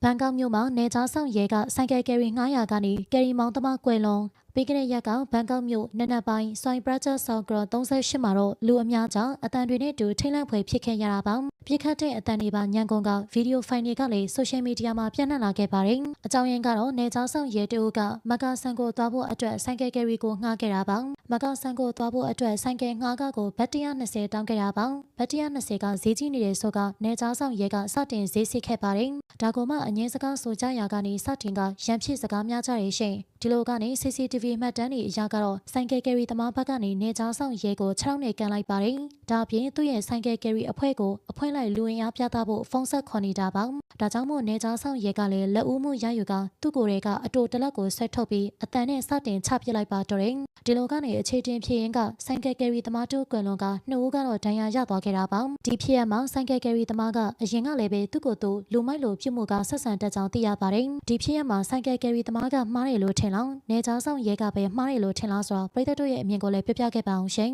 ဘန်ကောက်မြို့မှာနေကြားဆောင်ရဲကဆိုင်ကယ်ကယ်ရီ900ကနေကယ်ရီမောင်းသမားကွယ်လွန်ပြီးခဲ့တဲ့ရက်ကဘန်ကောက်မြို့နနက်ပိုင်းစွိုင်းပရဂျက်ဆော့ဂရ38မှာတော့လူအများကြောင့်အတန်တွေနဲ့တူထိတ်လန့်ဖွယ်ဖြစ်ခဲ့ရတာပါပြစ်ခတ်တဲ့အတန်တွေပါညံကုန်ကဗီဒီယိုဖိုင်တွေကလည်းဆိုရှယ်မီဒီယာမှာပြန့်နှံ့လာခဲ့ပါတယ်အကြောင်းရင်းကတော့နေကြားဆောင်ရဲတူကမကာဆန်ကိုသွားဖို့အတွက်ဆိုင်ကယ်ကယ်ရီကိုငှားခဲ့တာပါမကာဆန်ကိုသွားဖို့အတွက်ဆိုင်ကယ်ငှားကားကိုဘတ်120တောင်းခဲ့တာပါဘတ်120ကဈေးကြီးနေတဲ့ဆိုကနေကြားဆောင်ရဲကစတင်ဈေးစစ်ခဲ့ပါတယ်ဒါကမှအငင်းစကားဆိုကြရာကနေစတင်ကရန်ဖြစ်စကားများကြရရှင်ဒီလိုကနေ CCTV မှတ်တမ်းတွေအရကတော့ဆိုင်ကယ်ကယ်ရီသမားဘက်ကနေနေကြားဆောင်ရဲကို6နဲ့ကန်လိုက်ပါတယ်ဒါအပြင်သူ့ရဲ့ဆိုင်ကယ်ကယ်ရီအဖွဲ့ကိုအဖွင့်လိုက်လူဝင်အားပြသဖို့ဖုန်းဆက်ခေါ်နေတာပါဒါကြောင့်မို့နေကြားဆောင်ရဲကလည်းလက်ဦးမှုရယူကသူ့ကိုယ်တွေကအတူတလက်ကိုဆွဲထုတ်ပြီးအတန်နဲ့စတင်ချပစ်လိုက်ပါတော့တယ်ဒီလိုကနေအခြေတင်ဖြစ်ရင်ကဆိုင်ကယ်ကယ်ရီသမားတို့ကွယ်လွန်က2ဦးကတော့ဒဏ်ရာရသွားခဲ့တာပါဒီဖြစ်ရမှာဆိုင်ကယ်ကယ်ရီသမားကအရင်ကလည်းပဲသူ့ကိုယ်သူလူမိုက်လိုပြုမှုကဆက်ဆံတတ်ကြောင်းသိရပါတယ်ဒီဖြစ်ရမှာဆိုင်ကယ်ကယ်ရီသမားကမှားတယ်လို့ထင်လောနေကြားဆောင်ရဲကပဲမှားတယ်လို့ထင်လားဆိုတော့ပြည်သူတို့ရဲ့အမြင်ကိုလည်းပြပြခဲ့ပါအောင်ရှင်